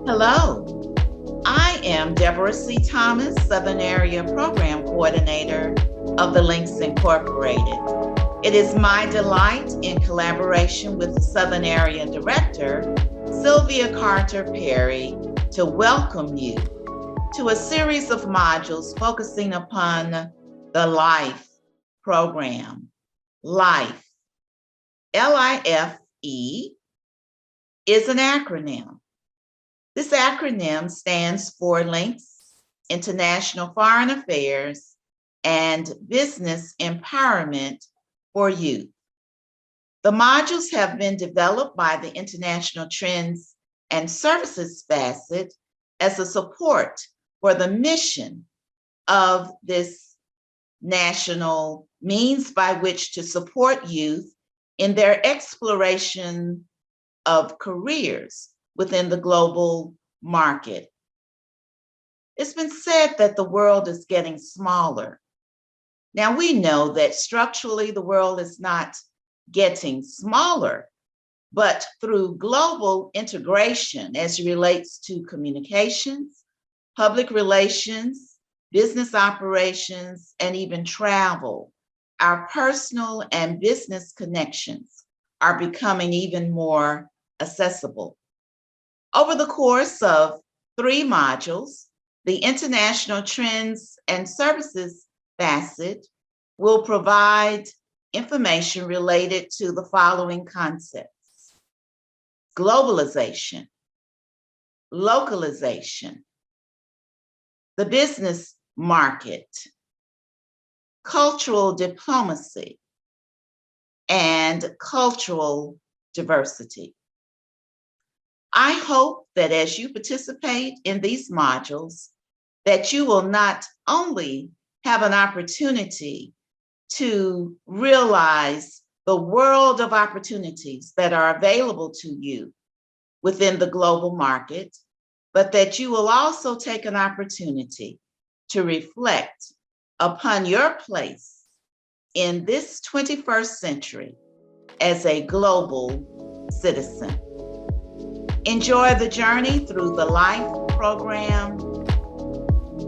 Hello, I am Deborah C. Thomas, Southern Area Program Coordinator of the Links Incorporated. It is my delight, in collaboration with the Southern Area Director, Sylvia Carter Perry, to welcome you to a series of modules focusing upon the L.I.F.E program. L.I.F.E, L-I-F-E, is an acronym. This acronym stands for Links, International Foreign Affairs, and Business Empowerment for Youth. The modules have been developed by the International Trends and Services facet as a support for the mission of this national means by which to support youth in their exploration of careers within the global market. It's been said that the world is getting smaller. Now, we know that structurally the world is not getting smaller, but through global integration as it relates to communications, public relations, business operations, and even travel, our personal and business connections are becoming even more accessible. Over the course of 3 modules, the International Trends and Services facet will provide information related to the following concepts: globalization, localization, the business market, cultural diplomacy, and cultural diversity. I hope that as you participate in these modules, that you will not only have an opportunity to realize the world of opportunities that are available to you within the global market, but that you will also take an opportunity to reflect upon your place in this 21st century as a global citizen. Enjoy the journey through the L.I.F.E program,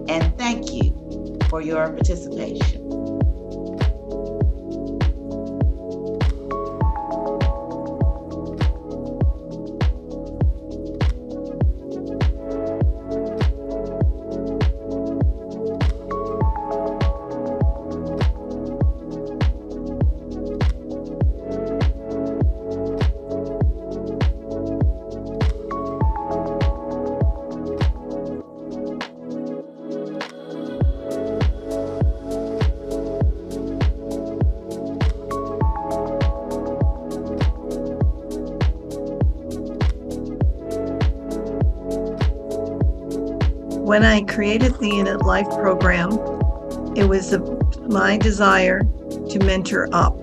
and thank you for your participation. When I created the L.I.F.E program, it was my desire to mentor up.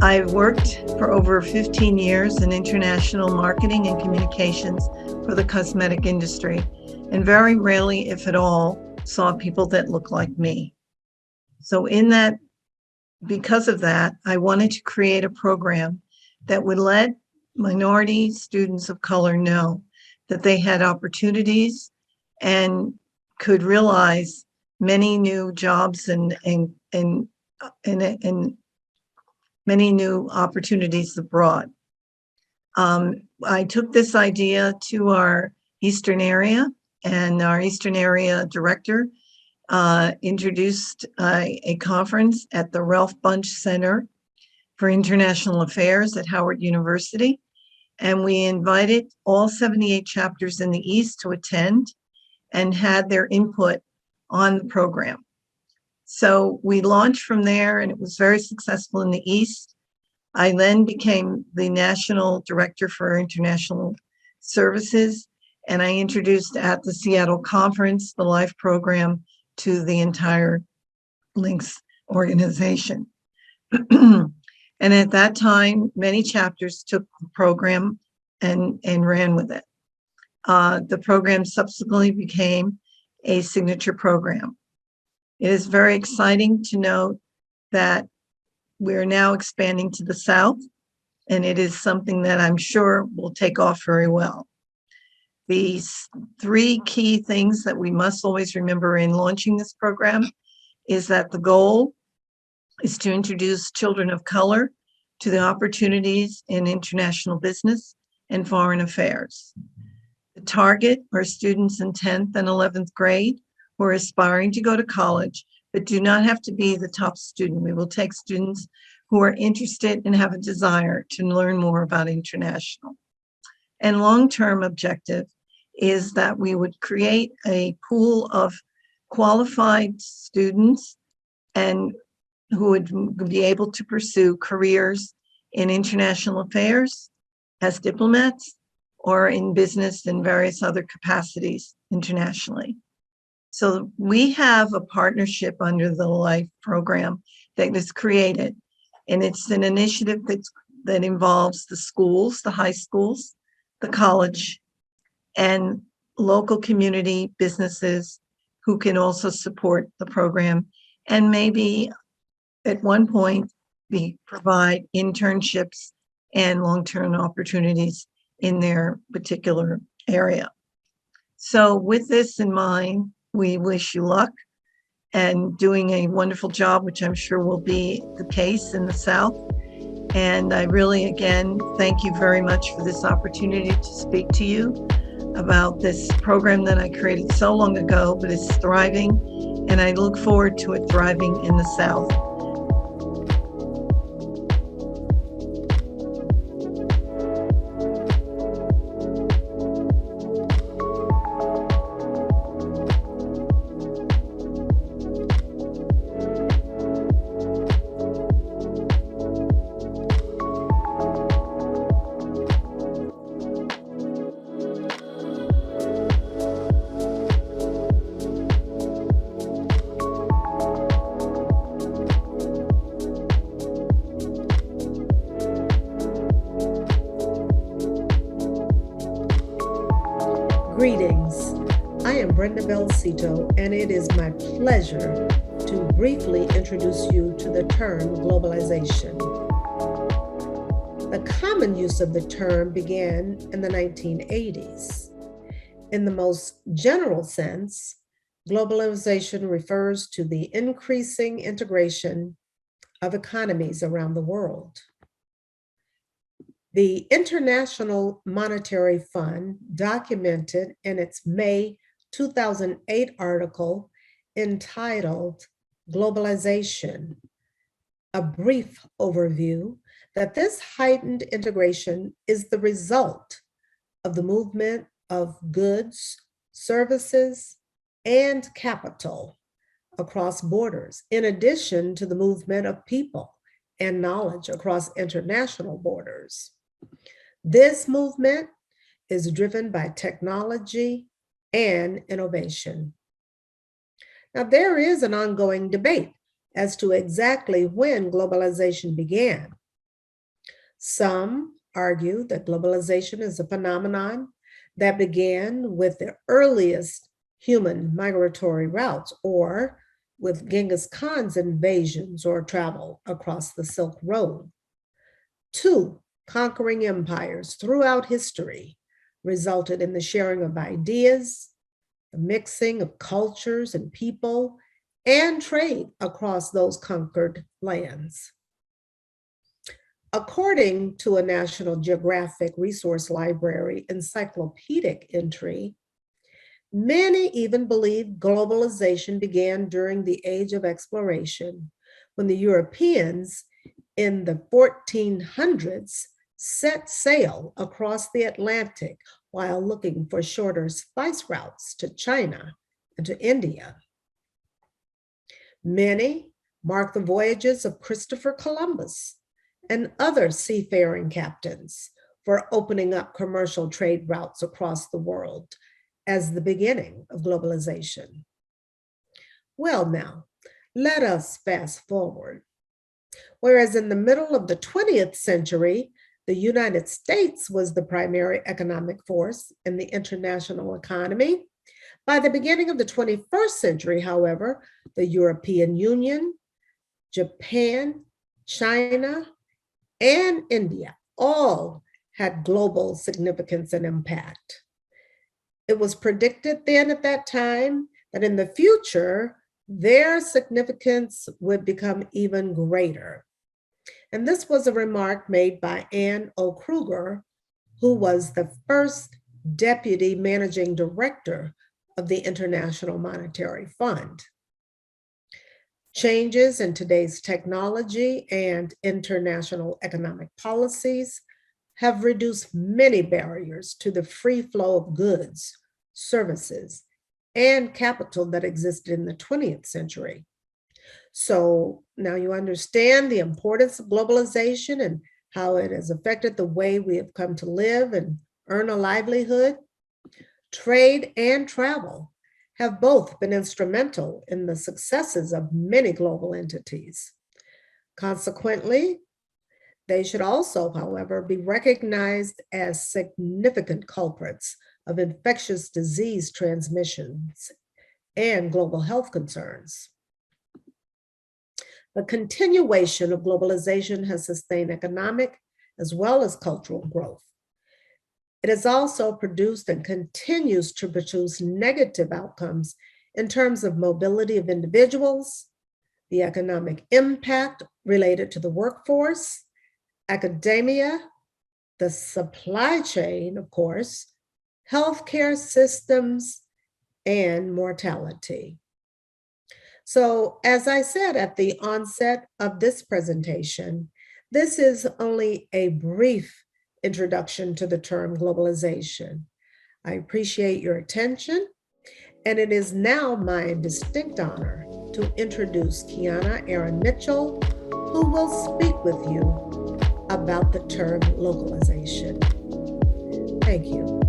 I've worked for over 15 years in international marketing and communications for the cosmetic industry, and very rarely, if at all, saw people that look like me. So because of that, I wanted to create a program that would let minority students of color know that they had opportunities and could realize many new jobs and many new opportunities abroad. I took this idea to our Eastern area, and our Eastern area director introduced a conference at the Ralph Bunche Center for International Affairs at Howard University. And we invited all 78 chapters in the East to attend and had their input on the program. So we launched from there, and it was very successful in the East. I then became the National Director for International Services, and I introduced at the Seattle conference the L.I.F.E program to the entire Links organization. And at that time, many chapters took the program and ran with it. The program subsequently became a signature program. It is very exciting to note that we're now expanding to the South, and it is something that I'm sure will take off very well. These three key things that we must always remember in launching this program is that the goal is to introduce children of color to the opportunities in international business and foreign affairs. The target are students in 10th and 11th grade who are aspiring to go to college, but do not have to be the top student. We will take students who are interested and have a desire to learn more about international. And long-term objective is that we would create a pool of qualified students and who would be able to pursue careers in international affairs as diplomats or in business and various other capacities internationally. So we have a partnership under the L.I.F.E program that is created, and it's an initiative that involves the schools, the high schools, the college, and local community businesses who can also support the program, and maybe at one point provide internships and long-term opportunities in their particular area. So with this in mind, we wish you luck and doing a wonderful job, which I'm sure will be the case in the South. And I really, again, thank you very much for this opportunity to speak to you about this program that I created so long ago, but is thriving, and I look forward to it thriving in the South. Greetings. I am Brenda Belcito, and it is my pleasure to briefly introduce you to the term globalization. The common use of the term began in the 1980s. In the most general sense, globalization refers to the increasing integration of economies around the world. The International Monetary Fund documented in its May 2008 article entitled Globalization, a brief overview that this heightened integration is the result of the movement of goods, services, and capital across borders, in addition to the movement of people and knowledge across international borders. This movement is driven by technology and innovation. Now, there is an ongoing debate as to exactly when globalization began. Some argue that globalization is a phenomenon that began with the earliest human migratory routes, or with Genghis Khan's invasions or travel across the Silk Road. Two conquering empires throughout history resulted in the sharing of ideas, the mixing of cultures and people, and trade across those conquered lands. According to a National Geographic Resource Library encyclopedic entry, many even believe globalization began during the Age of Exploration, when the Europeans in the 1400s set sail across the Atlantic while looking for shorter spice routes to China and to India. Many mark the voyages of Christopher Columbus and other seafaring captains for opening up commercial trade routes across the world as the beginning of globalization. Well, now, let us fast forward. Whereas in the middle of the 20th century, the United States was the primary economic force in the international economy. By the beginning of the 21st century, however, the European Union, Japan, China, and India all had global significance and impact. It was predicted then at that time that in the future, their significance would become even greater. And this was a remark made by Anne O. Kruger, who was the first deputy managing director of the International Monetary Fund. Changes in today's technology and international economic policies have reduced many barriers to the free flow of goods, services, and capital that existed in the 20th century. So now you understand the importance of globalization and how it has affected the way we have come to live and earn a livelihood. Trade and travel have both been instrumental in the successes of many global entities. Consequently, they should also, however, be recognized as significant culprits of infectious disease transmissions and global health concerns. The continuation of globalization has sustained economic as well as cultural growth. It has also produced and continues to produce negative outcomes in terms of mobility of individuals, the economic impact related to the workforce, academia, the supply chain, of course, healthcare systems, and mortality. So, as I said at the onset of this presentation, this is only a brief introduction to the term globalization. I appreciate your attention, and it is now my distinct honor to introduce Kiana Aaron Mitchell, who will speak with you about the term localization. Thank you.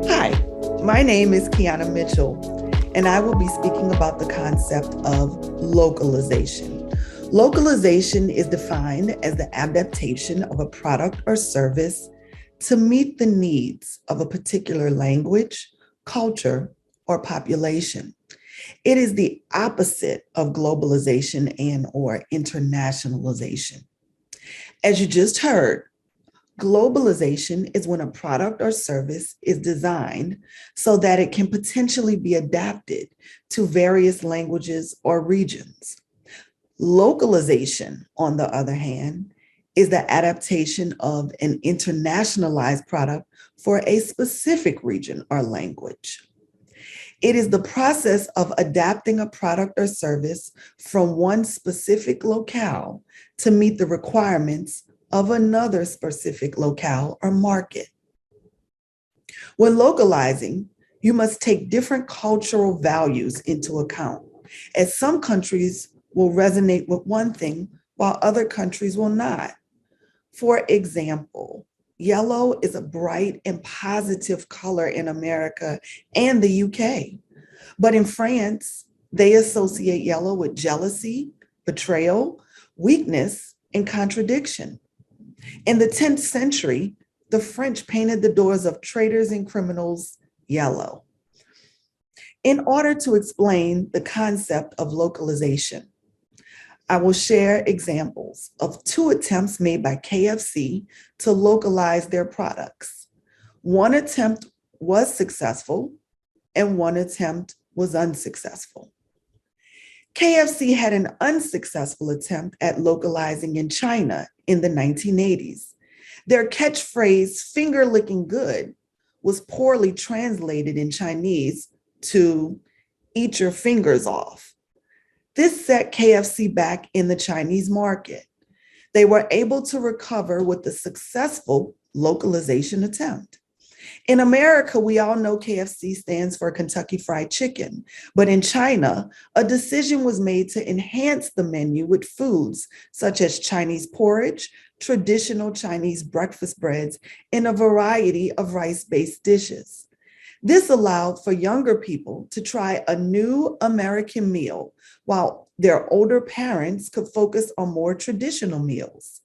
Hi, my name is Kiana Mitchell, and I will be speaking about the concept of localization. Localization is defined as the adaptation of a product or service to meet the needs of a particular language, culture, or population. It is the opposite of globalization and or internationalization. As you just heard, globalization is when a product or service is designed so that it can potentially be adapted to various languages or regions. Localization, on the other hand, is the adaptation of an internationalized product for a specific region or language. It is the process of adapting a product or service from one specific locale to meet the requirements of another specific locale or market. When localizing, you must take different cultural values into account, as some countries will resonate with one thing while other countries will not. For example, yellow is a bright and positive color in America and the UK, but in France, they associate yellow with jealousy, betrayal, weakness, and contradiction. In the 10th century, the French painted the doors of traitors and criminals yellow. In order to explain the concept of localization, I will share examples of two attempts made by KFC to localize their products. One attempt was successful and one attempt was unsuccessful. KFC had an unsuccessful attempt at localizing in China in the 1980s. Their catchphrase, finger licking good, was poorly translated in Chinese to eat your fingers off. This set KFC back in the Chinese market. They were able to recover with the successful localization attempt. In America, we all know KFC stands for Kentucky Fried Chicken, but in China, a decision was made to enhance the menu with foods such as Chinese porridge, traditional Chinese breakfast breads, and a variety of rice-based dishes. This allowed for younger people to try a new American meal while their older parents could focus on more traditional meals.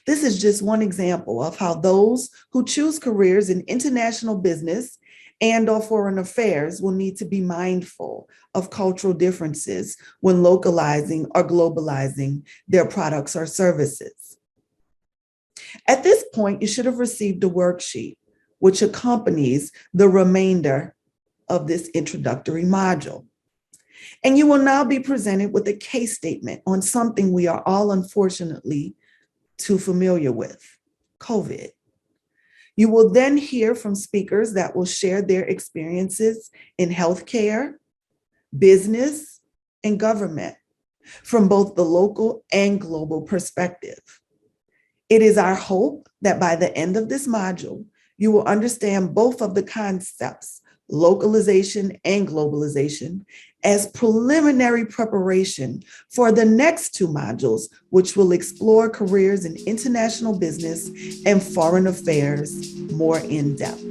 This is just one example of how those who choose careers in international business and/or foreign affairs will need to be mindful of cultural differences when localizing or globalizing their products or services. At this point, you should have received a worksheet which accompanies the remainder of this introductory module. And you will now be presented with a case statement on something we are all unfortunately too familiar with, COVID. You will then hear from speakers that will share their experiences in healthcare, business, and government from both the local and global perspective. It is our hope that by the end of this module, you will understand both of the concepts, localization and globalization, as preliminary preparation for the next two modules, which will explore careers in international business and foreign affairs more in depth.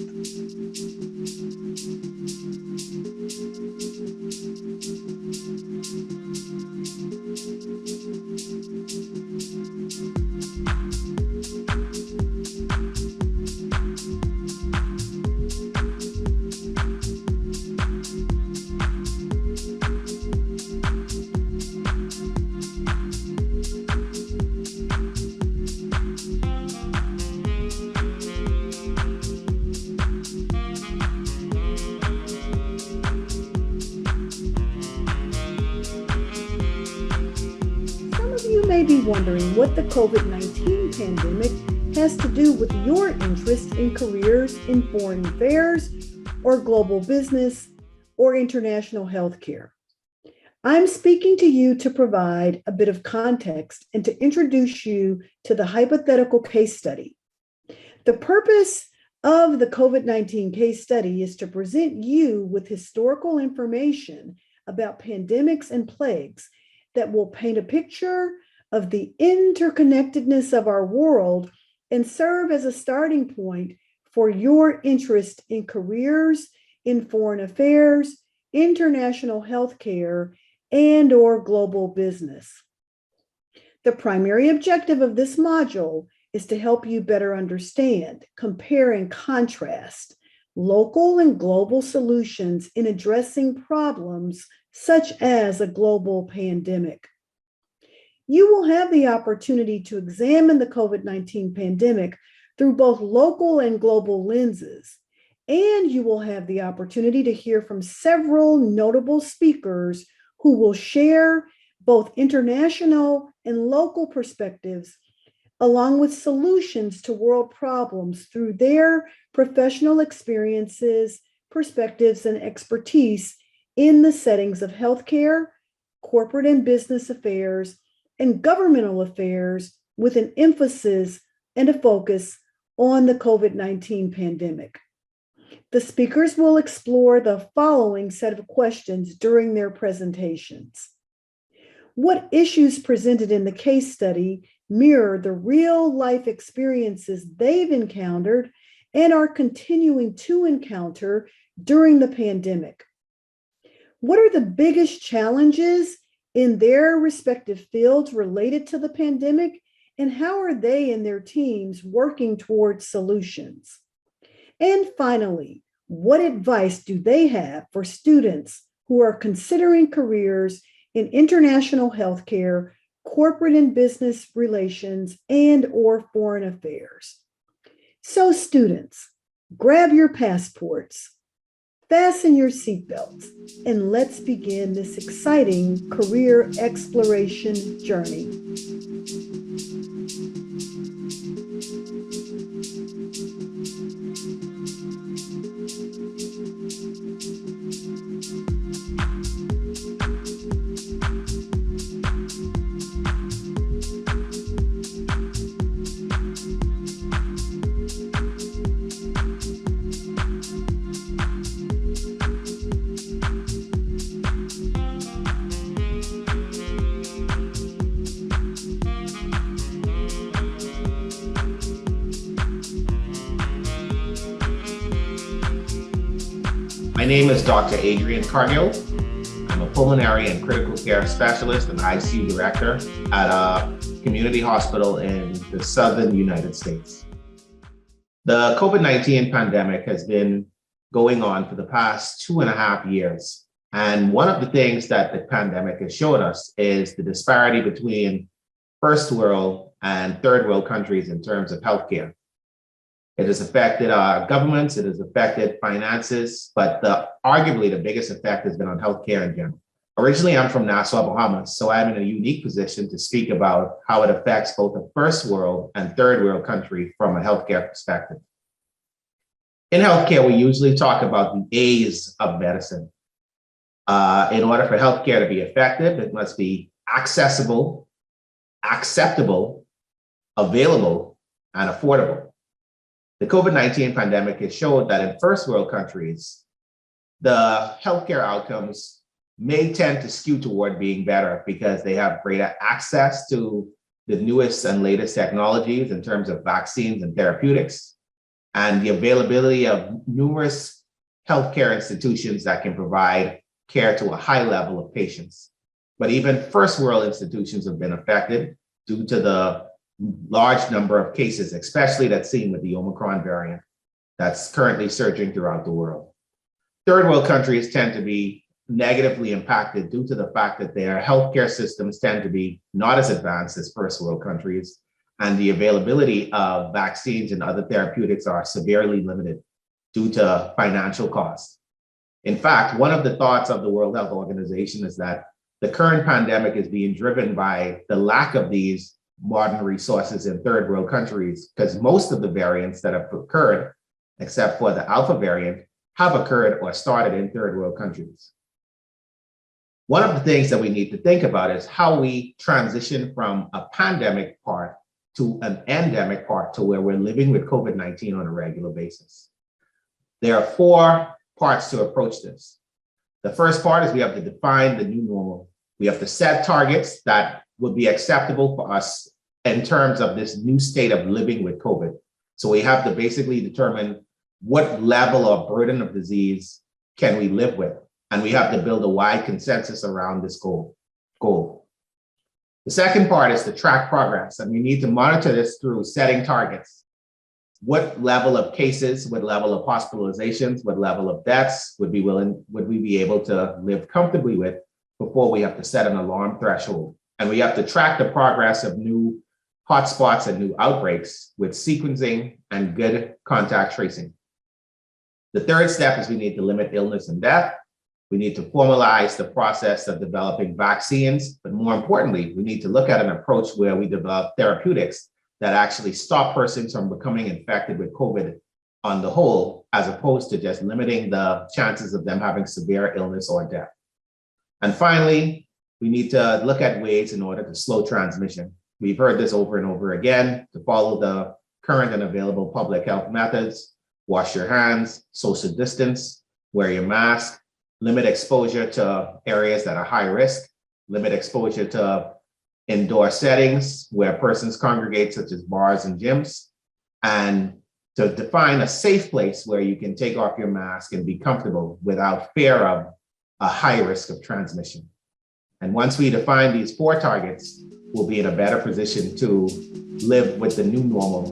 You may be wondering what the COVID-19 pandemic has to do with your interest in careers in foreign affairs or global business or international healthcare. I'm speaking to you to provide a bit of context and to introduce you to the hypothetical case study. The purpose of the COVID-19 case study is to present you with historical information about pandemics and plagues that will paint a picture of the interconnectedness of our world and serve as a starting point for your interest in careers in foreign affairs, international healthcare, and/or global business. The primary objective of this module is to help you better understand, compare, and contrast local and global solutions in addressing problems such as a global pandemic. You will have the opportunity to examine the COVID-19 pandemic through both local and global lenses, and you will have the opportunity to hear from several notable speakers who will share both international and local perspectives, along with solutions to world problems through their professional experiences, perspectives, and expertise in the settings of healthcare, corporate and business affairs, and governmental affairs, with an emphasis and a focus on the COVID-19 pandemic. The speakers will explore the following set of questions during their presentations. What issues presented in the case study mirror the real-life experiences they've encountered and are continuing to encounter during the pandemic? What are the biggest challenges in their respective fields related to the pandemic, and how are they and their teams working towards solutions? And finally, what advice do they have for students who are considering careers in international healthcare, corporate and business relations, and/or foreign affairs? So students, grab your passports, fasten your seatbelts, and let's begin this exciting career exploration journey. My name is Dr. Adrian Cargill. I'm a pulmonary and critical care specialist and ICU director at a community hospital in the southern United States. The COVID-19 pandemic has been going on for the past 2.5 years. And one of the things that the pandemic has shown us is the disparity between first world and third world countries in terms of healthcare. It has affected our governments, it has affected finances, but arguably the biggest effect has been on healthcare in general. Originally, I'm from Nassau, Bahamas, so I'm in a unique position to speak about how it affects both the first world and third world country from a healthcare perspective. In healthcare, we usually talk about the A's of medicine. In order for healthcare to be effective, it must be accessible, acceptable, available, and affordable. The COVID-19 pandemic has showed that in first world countries, the healthcare outcomes may tend to skew toward being better because they have greater access to the newest and latest technologies in terms of vaccines and therapeutics, and the availability of numerous healthcare institutions that can provide care to a high level of patients. But even first world institutions have been affected due to the large number of cases, especially that's seen with the Omicron variant that's currently surging throughout the world. Third world countries tend to be negatively impacted due to the fact that their healthcare systems tend to be not as advanced as first world countries, and the availability of vaccines and other therapeutics are severely limited due to financial costs. In fact, one of the thoughts of the World Health Organization is that the current pandemic is being driven by the lack of these modern resources in third world countries, because most of the variants that have occurred, except for the Alpha variant, have occurred or started in third world countries. One of the things that we need to think about is how we transition from a pandemic part to an endemic part to where we're living with COVID-19 on a regular basis. There are 4 parts to approach this. The first part is we have to define the new normal. We have to set targets that would be acceptable for us in terms of this new state of living with COVID. So we have to basically determine what level of burden of disease can we live with, and we have to build a wide consensus around this goal. The second part is to track progress, and we need to monitor this through setting targets. What level of cases, what level of hospitalizations, what level of deaths would we be able to live comfortably with before we have to set an alarm threshold? And we have to track the progress of new hotspots and new outbreaks with sequencing and good contact tracing. The third step is we need to limit illness and death. We need to formalize the process of developing vaccines, but more importantly, we need to look at an approach where we develop therapeutics that actually stop persons from becoming infected with COVID on the whole, as opposed to just limiting the chances of them having severe illness or death. And finally, we need to look at ways in order to slow transmission. We've heard this over and over again, to follow the current and available public health methods: wash your hands, social distance, wear your mask, limit exposure to areas that are high risk, limit exposure to indoor settings where persons congregate, such as bars and gyms, and to define a safe place where you can take off your mask and be comfortable without fear of a high risk of transmission. And once we define these 4 targets, we'll be in a better position to live with the new normal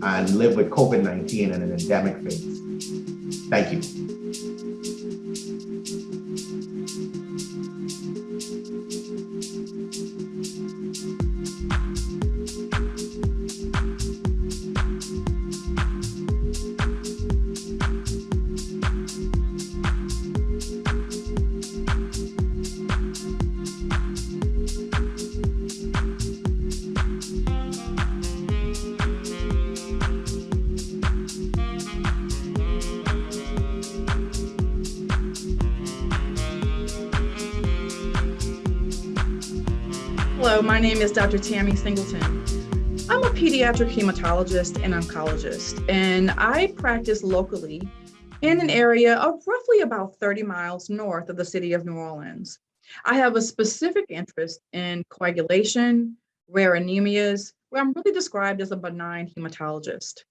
and live with COVID-19 in an endemic phase. Thank you. Hello, my name is Dr. Tammy Singleton. I'm a pediatric hematologist and oncologist, and I practice locally in an area of roughly about 30 miles north of the city of New Orleans. I have a specific interest in coagulation, rare anemias, where I'm really described as a benign hematologist.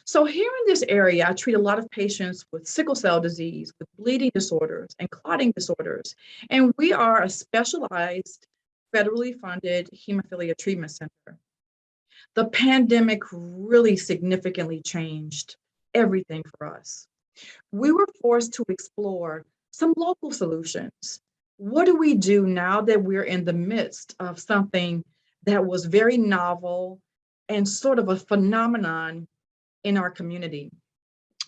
So here in this area, I treat a lot of patients with sickle cell disease, with bleeding disorders and clotting disorders. And we are a specialized, federally funded hemophilia treatment center. The pandemic really significantly changed everything for us. We were forced to explore some local solutions. What do we do now that we're in the midst of something that was very novel and sort of a phenomenon in our community?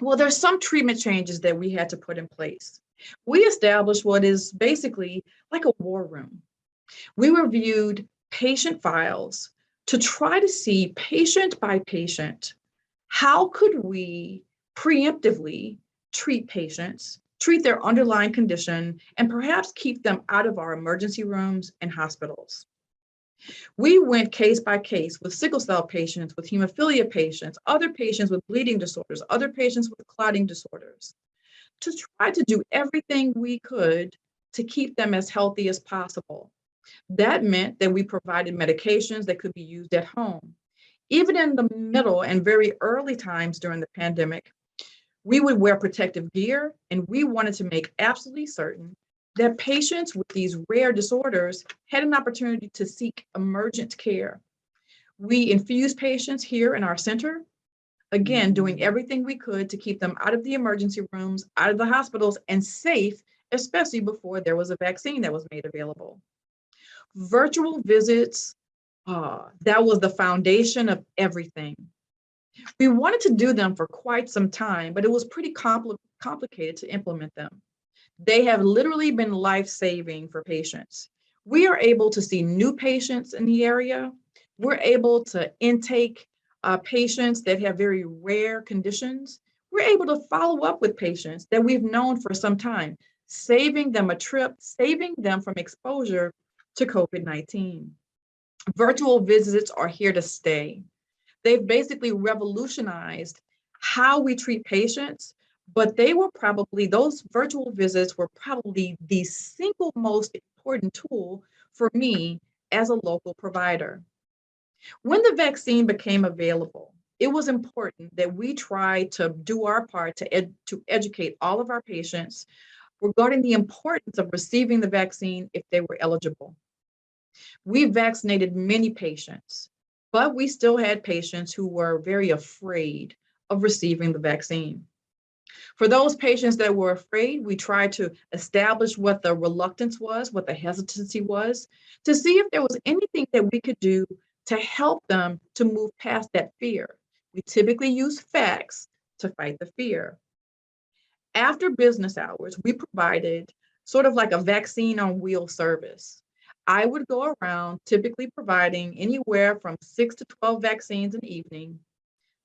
Well, there's some treatment changes that we had to put in place. We established what is basically like a war room. We reviewed patient files to try to see patient by patient, how could we preemptively treat patients, treat their underlying condition, and perhaps keep them out of our emergency rooms and hospitals. We went case by case with sickle cell patients, with hemophilia patients, other patients with bleeding disorders, other patients with clotting disorders, to try to do everything we could to keep them as healthy as possible. That meant that we provided medications that could be used at home. Even in the middle and very early times during the pandemic, we would wear protective gear, and we wanted to make absolutely certain that patients with these rare disorders had an opportunity to seek emergent care. We infused patients here in our center, again, doing everything we could to keep them out of the emergency rooms, out of the hospitals, and safe, especially before there was a vaccine that was made available. Virtual visits, that was the foundation of everything. We wanted to do them for quite some time, but it was pretty complicated to implement them. They have literally been life-saving for patients. We are able to see new patients in the area. We're able to intake patients that have very rare conditions. We're able to follow up with patients that we've known for some time, saving them a trip, saving them from exposure to COVID-19. Virtual visits are here to stay. They've basically revolutionized how we treat patients, but those virtual visits were probably the single most important tool for me as a local provider. When the vaccine became available, it was important that we try to do our part to educate all of our patients regarding the importance of receiving the vaccine if they were eligible. We vaccinated many patients, but we still had patients who were very afraid of receiving the vaccine. For those patients that were afraid, we tried to establish what the reluctance was, what the hesitancy was, to see if there was anything that we could do to help them to move past that fear. We typically use facts to fight the fear. After business hours, we provided sort of like a vaccine on wheel service. I would go around typically providing anywhere from 6 to 12 vaccines an evening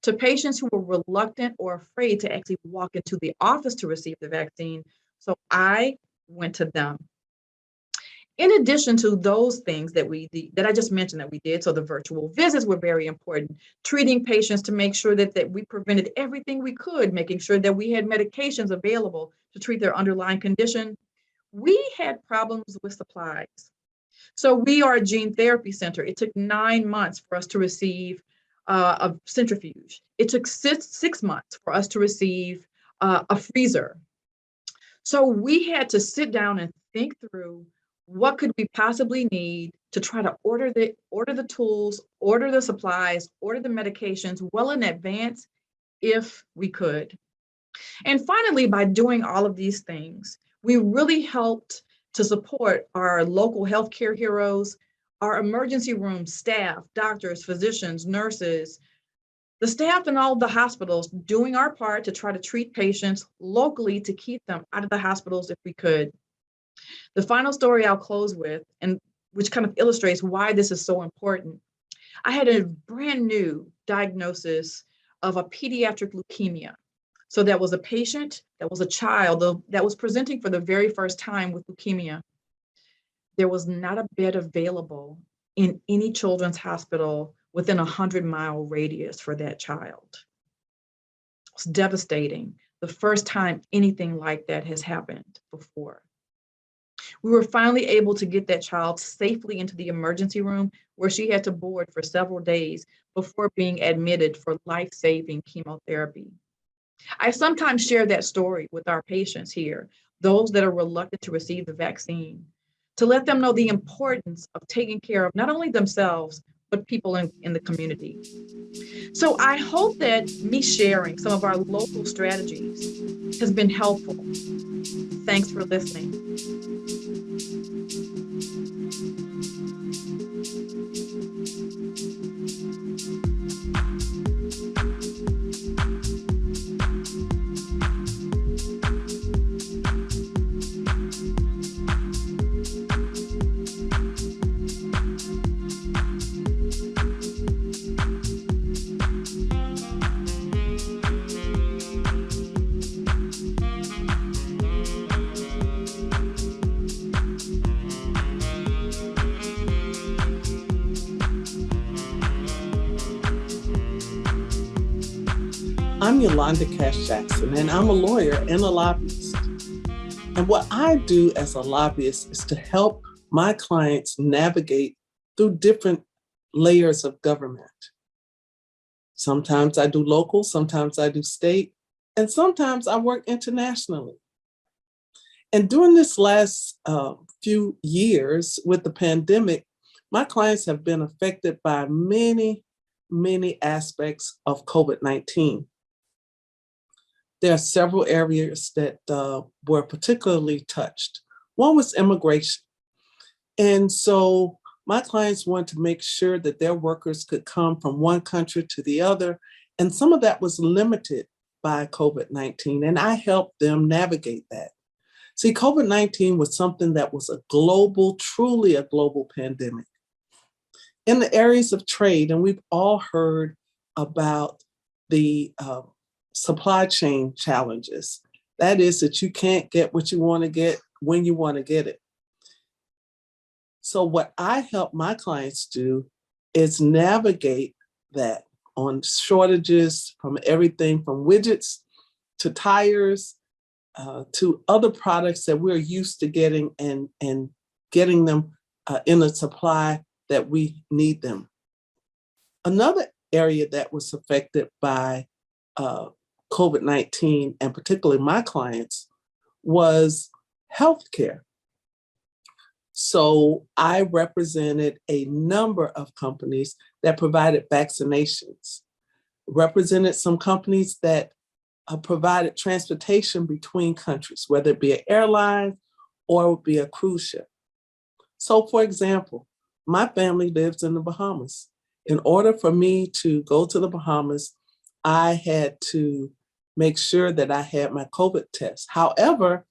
to patients who were reluctant or afraid to actually walk into the office to receive the vaccine. So I went to them. In addition to those things that I just mentioned that we did, so the virtual visits were very important, treating patients to make sure that we prevented everything we could, making sure that we had medications available to treat their underlying condition. We had problems with supplies. So we are a gene therapy center. It took 9 months for us to receive a centrifuge. It took 6 months for us to receive a freezer. So we had to sit down and think through what could we possibly need to try to order the tools, order the supplies, order the medications well in advance if we could. And finally, by doing all of these things, we really helped to support our local healthcare heroes, our emergency room staff, doctors, physicians, nurses, the staff in all of the hospitals, doing our part to try to treat patients locally to keep them out of the hospitals if we could. The final story I'll close with, and which kind of illustrates why this is so important. I had a brand new diagnosis of a pediatric leukemia. So that was a patient, that was a child that was presenting for the very first time with leukemia. There was not a bed available in any children's hospital within a 100-mile radius for that child. It was devastating. The first time anything like that has happened before. We were finally able to get that child safely into the emergency room where she had to board for several days before being admitted for life-saving chemotherapy. I sometimes share that story with our patients here, those that are reluctant to receive the vaccine, to let them know the importance of taking care of not only themselves, but people in the community. So I hope that me sharing some of our local strategies has been helpful. Thanks for listening. I'm Yolanda Cash Jackson, and I'm a lawyer and a lobbyist. And what I do as a lobbyist is to help my clients navigate through different layers of government. Sometimes I do local, sometimes I do state, and sometimes I work internationally. And during this last few years with the pandemic, my clients have been affected by many, many aspects of COVID-19. There are several areas that were particularly touched. One was immigration. And so my clients wanted to make sure that their workers could come from one country to the other. And some of that was limited by COVID-19. And I helped them navigate that. See, COVID-19 was something that was a global, truly a global pandemic. In the areas of trade, and we've all heard about the supply chain challenges. That is that you can't get what you want to get when you want to get it. So what I help my clients do is navigate that on shortages from everything from widgets to tires to other products that we're used to getting and getting them in a supply that we need them. Another area that was affected by COVID-19, and particularly my clients, was healthcare. So I represented a number of companies that provided vaccinations, represented some companies that provided transportation between countries, whether it be an airline or it would be a cruise ship. So for example, my family lives in the Bahamas. In order for me to go to the Bahamas, I had to make sure that I had my COVID test. However,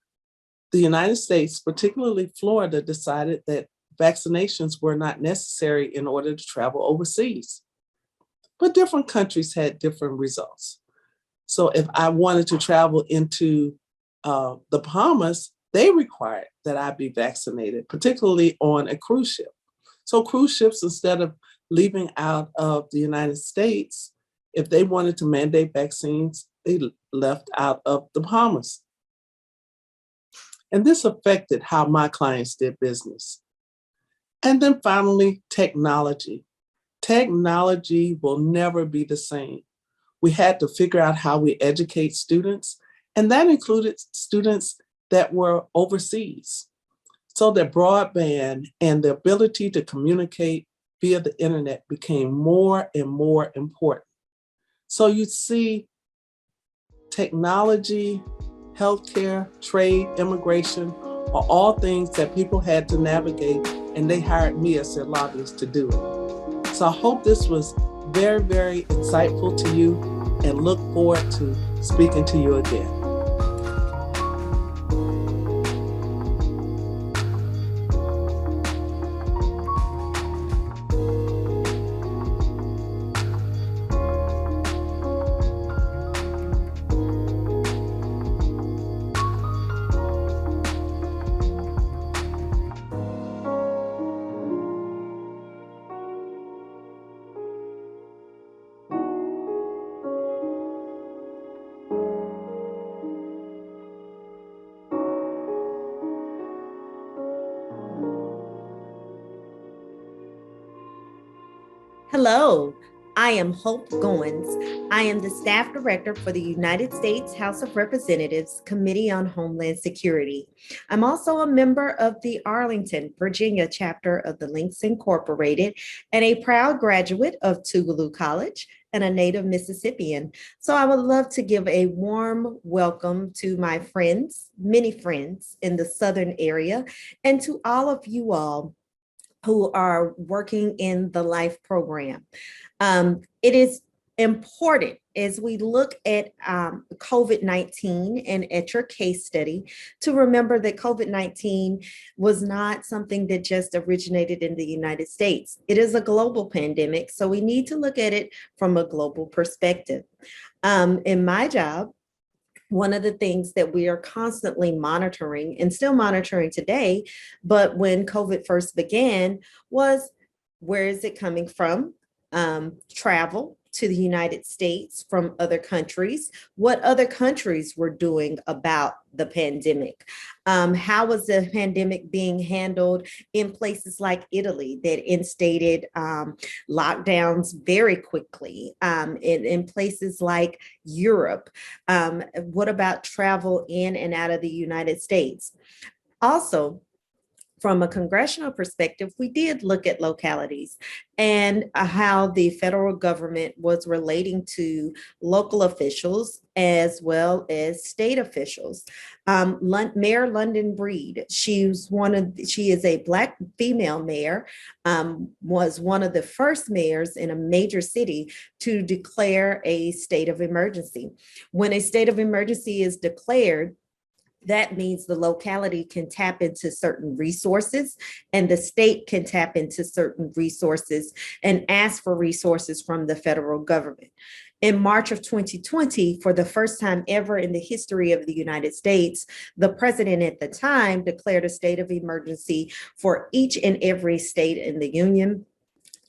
the United States, particularly Florida, decided that vaccinations were not necessary in order to travel overseas. But different countries had different results. So if I wanted to travel into the Bahamas, they required that I be vaccinated, particularly on a cruise ship. So cruise ships, instead of leaving out of the United States, if they wanted to mandate vaccines, they left out of the Bahamas. And this affected how my clients did business. And then finally, technology. Technology will never be the same. We had to figure out how we educate students, and that included students that were overseas. So that broadband and the ability to communicate via the internet became more and more important. So you see technology, healthcare, trade, immigration are all things that people had to navigate, and they hired me as their lobbyist to do it. So I hope this was very, very insightful to you, and look forward to speaking to you again. Hello, I am Hope Goins. I am the staff director for the United States House of Representatives Committee on Homeland Security. I'm also a member of the Arlington, Virginia chapter of the Links Incorporated and a proud graduate of Tougaloo College and a native Mississippian. So I would love to give a warm welcome to my friends, many friends in the Southern area, and to all of you all who are working in the L.I.F.E program. It is important as we look at COVID-19 and at your case study to remember that COVID-19 was not something that just originated in the United States. It is a global pandemic, so we need to look at it from a global perspective. In my job, one of the things that we are constantly monitoring and still monitoring today, but when COVID first began, was where is it coming from? Travel to the United States from other countries, what other countries were doing about the pandemic. How was the pandemic being handled in places like Italy that instated lockdowns very quickly, in places like Europe? What about travel in and out of the United States? Also, from a congressional perspective, we did look at localities and how the federal government was relating to local officials as well as state officials. Mayor London Breed, she is a Black female mayor, was one of the first mayors in a major city to declare a state of emergency. When a state of emergency is declared, that means the locality can tap into certain resources and the state can tap into certain resources and ask for resources from the federal government. In March of 2020, for the first time ever in the history of the United States, the president at the time declared a state of emergency for each and every state in the union,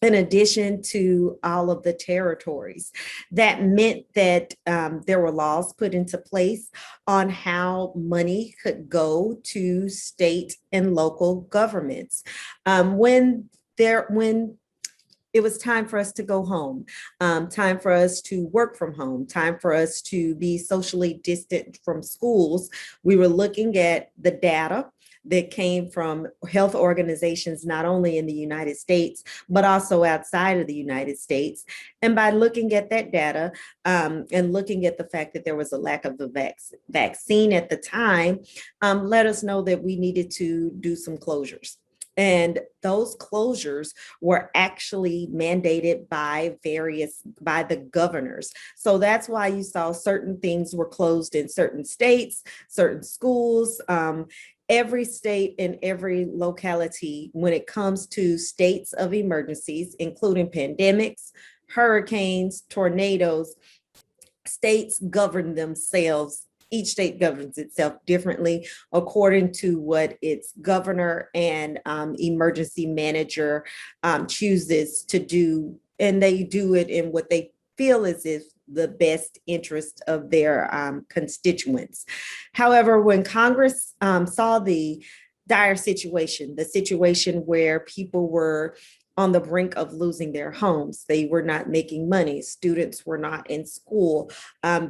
in addition to all of the territories. That meant that there were laws put into place on how money could go to state and local governments. When it was time for us to go home, time for us to work from home, time for us to be socially distant from schools, we were looking at the data that came from health organizations, not only in the United States, but also outside of the United States. And by looking at that data and looking at the fact that there was a lack of the vaccine at the time, let us know that we needed to do some closures. And those closures were actually mandated by the governors. So that's why you saw certain things were closed in certain states, certain schools. Every state and every locality, when it comes to states of emergencies, including pandemics, hurricanes, tornadoes, states govern themselves. Each state governs itself differently according to what its governor and emergency manager chooses to do. And they do it in what they feel as if the best interest of their constituents. However, when Congress saw the dire situation, the situation where people were on the brink of losing their homes. They were not making money. Students were not in school.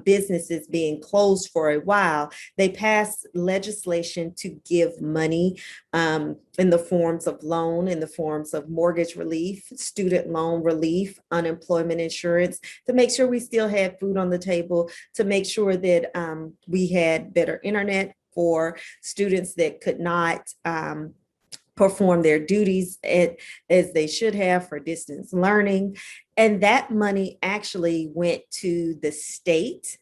Businesses being closed for a while. They passed legislation to give money in the forms of loan, in the forms of mortgage relief, student loan relief, unemployment insurance, to make sure we still had food on the table, to make sure that we had better internet for students that could not perform their duties as they should have for distance learning. And that money actually went to the state,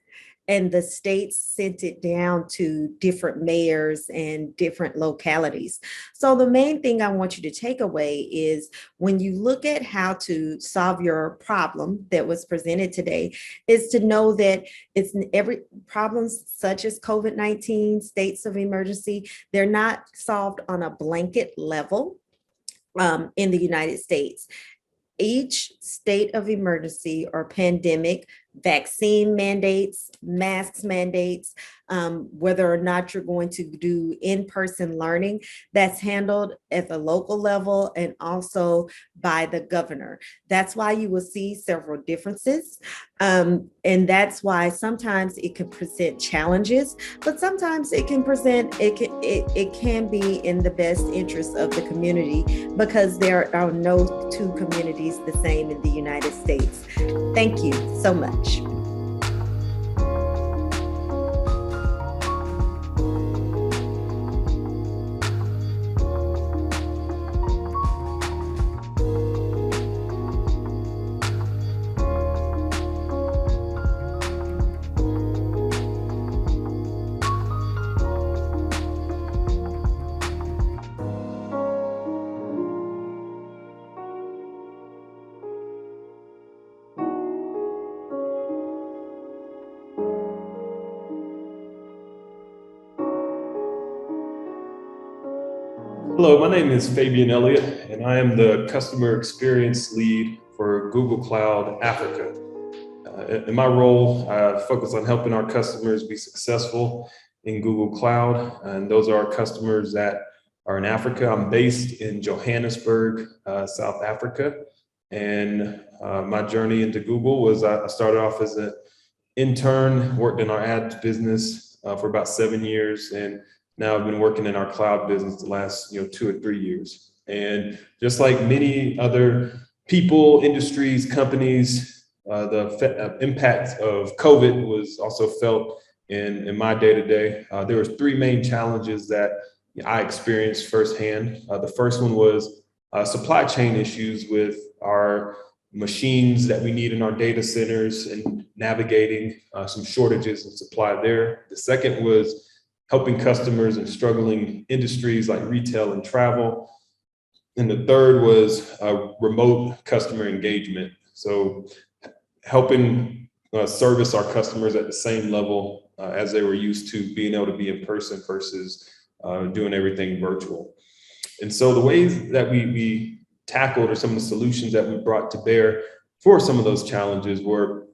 and the state sent it down to different mayors and different localities. So the main thing I want you to take away is when you look at how to solve your problem that was presented today, is to know that it's every problems such as COVID-19, states of emergency, they're not solved on a blanket level in the United States. Each state of emergency or pandemic vaccine mandates, masks mandates, whether or not you're going to do in-person learning, that's handled at the local level and also by the governor. That's why you will see several differences. And that's why sometimes it can present challenges, but sometimes it can be in the best interest of the community, because there are no two communities the same in the United States. Thank you so much. Hello, my name is Fabian Elliott, and I am the Customer Experience Lead for Google Cloud Africa. In my role, I focus on helping our customers be successful in Google Cloud, and those are our customers that are in Africa. I'm based in Johannesburg, South Africa, and my journey into Google was I started off as an intern, worked in our ads business for about 7 years, and now I've been working in our cloud business the last 2 or 3 years. And just like many other people, industries, companies, the impact of COVID was also felt in my day-to-day. There were 3 main challenges that I experienced firsthand. The first one was supply chain issues with our machines that we need in our data centers and navigating some shortages in supply there. The second was helping customers in struggling industries like retail and travel. And the third was remote customer engagement. So helping service our customers at the same level as they were used to being able to be in person versus doing everything virtual. And so the ways that we tackled, or some of the solutions that we brought to bear for some of those challenges, were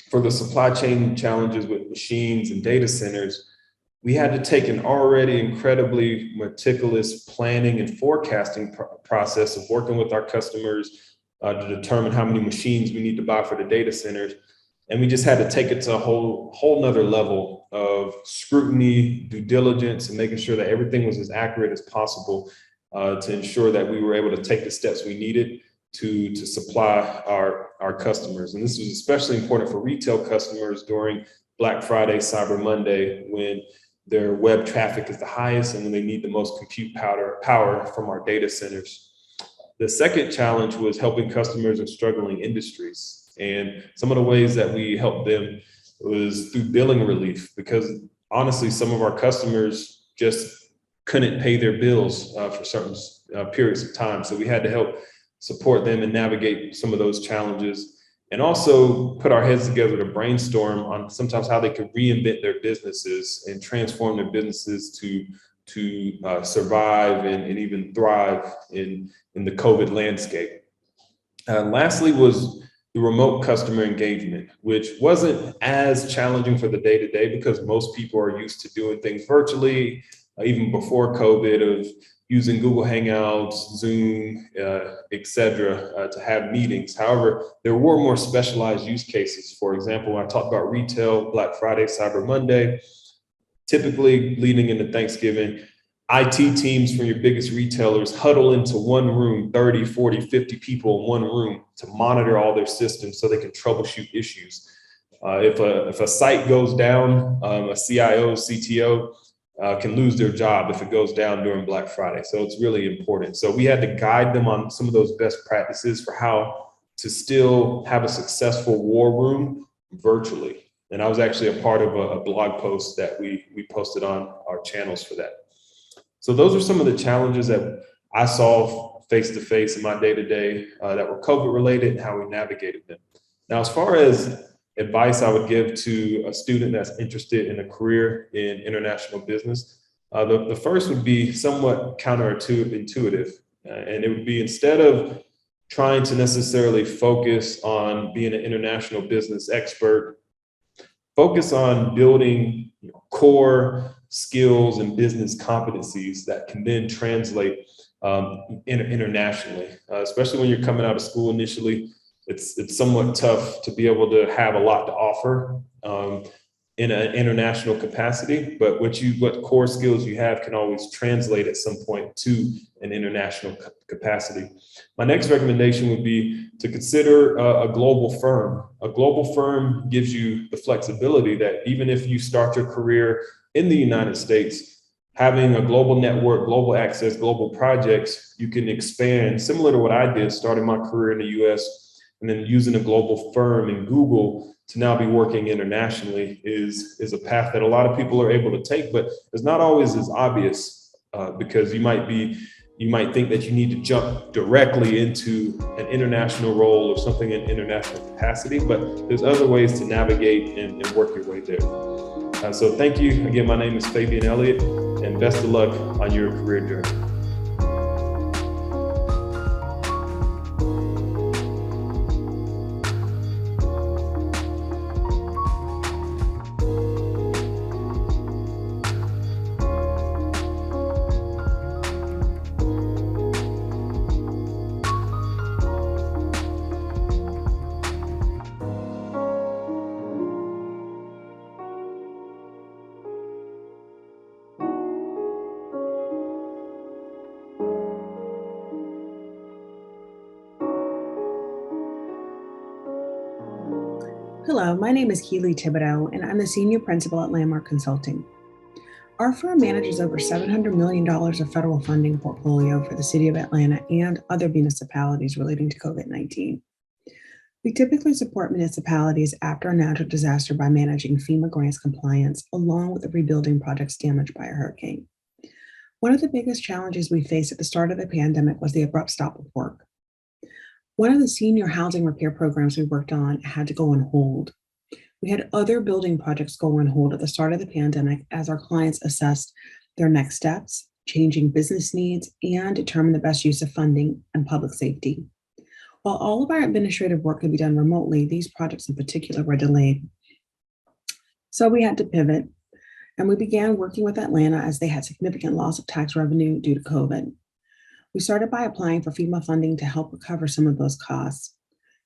for the supply chain challenges with machines and data centers. We had to take an already incredibly meticulous planning and forecasting process of working with our customers to determine how many machines we need to buy for the data centers. And we just had to take it to a whole nother level of scrutiny, due diligence, and making sure that everything was as accurate as possible to ensure that we were able to take the steps we needed to supply our customers. And this was especially important for retail customers during Black Friday, Cyber Monday, when their web traffic is the highest and when they need the most compute power from our data centers. The second challenge was helping customers in struggling industries. And some of the ways that we helped them was through billing relief, because honestly, some of our customers just couldn't pay their bills for certain periods of time. So we had to help support them and navigate some of those challenges, and also put our heads together to brainstorm on sometimes how they could reinvent their businesses and transform their businesses to survive and even thrive in the COVID landscape. Lastly was the remote customer engagement, which wasn't as challenging for the day-to-day because most people are used to doing things virtually, even before COVID, of using Google Hangouts, Zoom, et cetera, to have meetings. However, there were more specialized use cases. For example, when I talked about retail, Black Friday, Cyber Monday, typically leading into Thanksgiving, IT teams from your biggest retailers huddle into one room, 30, 40, 50 people in one room to monitor all their systems so they can troubleshoot issues. If a site goes down, a CIO, CTO, can lose their job if it goes down during Black Friday. So it's really important. So we had to guide them on some of those best practices for how to still have a successful war room virtually. And I was actually a part of a blog post that we posted on our channels for that. So those are some of the challenges that I saw face to face in my day-to-day that were COVID related and how we navigated them. Now, as far as advice I would give to a student that's interested in a career in international business, the first would be somewhat counterintuitive. And it would be, instead of trying to necessarily focus on being an international business expert. Focus on building core skills and business competencies that can then translate internationally, especially when you're coming out of school initially. It's somewhat tough to be able to have a lot to offer in an international capacity, but what core skills you have can always translate at some point to an international capacity. My next recommendation would be to consider a global firm. A global firm gives you the flexibility that even if you start your career in the United States, having a global network, global access, global projects, you can expand, similar to what I did, starting my career in the US and then using a global firm in Google to now be working internationally is a path that a lot of people are able to take, but it's not always as obvious because you might think that you need to jump directly into an international role or something in international capacity, but there's other ways to navigate and work your way there. So thank you. Again, my name is Fabian Elliott, and best of luck on your career journey. Hello, my name is Keely Thibodeau, and I'm the Senior Principal at Landmark Consulting. Our firm manages over $700 million of federal funding portfolio for the City of Atlanta and other municipalities relating to COVID-19. We typically support municipalities after a natural disaster by managing FEMA grants compliance, along with the rebuilding projects damaged by a hurricane. One of the biggest challenges we faced at the start of the pandemic was the abrupt stop of work. One of the senior housing repair programs we worked on had to go on hold. We had other building projects go on hold at the start of the pandemic as our clients assessed their next steps, changing business needs, and determined the best use of funding and public safety. While all of our administrative work could be done remotely, these projects in particular were delayed. So we had to pivot, and we began working with Atlanta as they had significant loss of tax revenue due to COVID. We started by applying for FEMA funding to help recover some of those costs.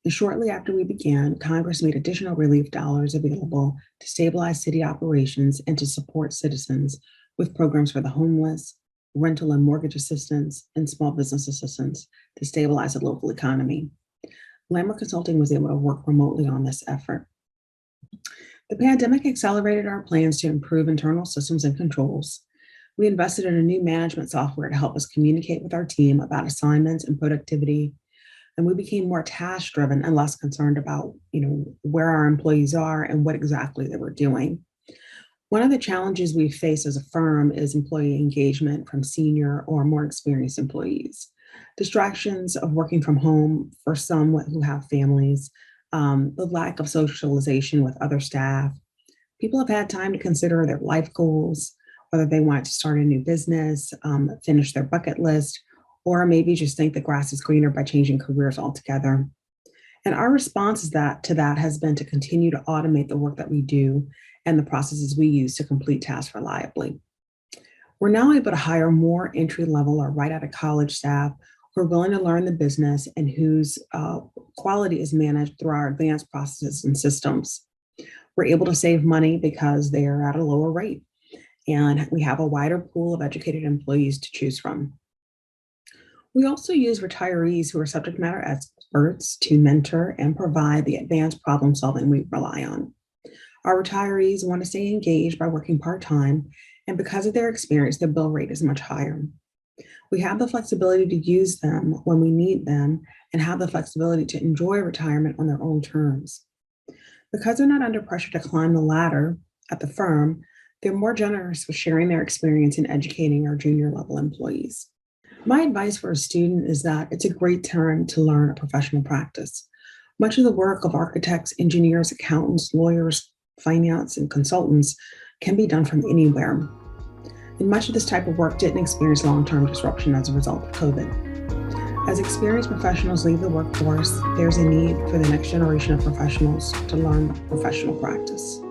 And shortly after we began, Congress made additional relief dollars available to stabilize city operations and to support citizens with programs for the homeless, rental and mortgage assistance, and small business assistance to stabilize the local economy. Landmark Consulting was able to work remotely on this effort. The pandemic accelerated our plans to improve internal systems and controls. We invested in a new management software to help us communicate with our team about assignments and productivity. And we became more task-driven and less concerned about, where our employees are and what exactly they were doing. One of the challenges we face as a firm is employee engagement from senior or more experienced employees. Distractions of working from home for some who have families, the lack of socialization with other staff. People have had time to consider their life goals, whether they want to start a new business, finish their bucket list, or maybe just think the grass is greener by changing careers altogether. And our response to that has been to continue to automate the work that we do and the processes we use to complete tasks reliably. We're now able to hire more entry-level or right out of college staff who are willing to learn the business and whose quality is managed through our advanced processes and systems. We're able to save money because they are at a lower rate. And we have a wider pool of educated employees to choose from. We also use retirees who are subject matter experts to mentor and provide the advanced problem solving we rely on. Our retirees want to stay engaged by working part-time, and because of their experience, their bill rate is much higher. We have the flexibility to use them when we need them and have the flexibility to enjoy retirement on their own terms. Because they're not under pressure to climb the ladder at the firm, they're more generous with sharing their experience in educating our junior level employees. My advice for a student is that it's a great time to learn a professional practice. Much of the work of architects, engineers, accountants, lawyers, finance, and consultants can be done from anywhere. And much of this type of work didn't experience long-term disruption as a result of COVID. As experienced professionals leave the workforce, there's a need for the next generation of professionals to learn professional practice.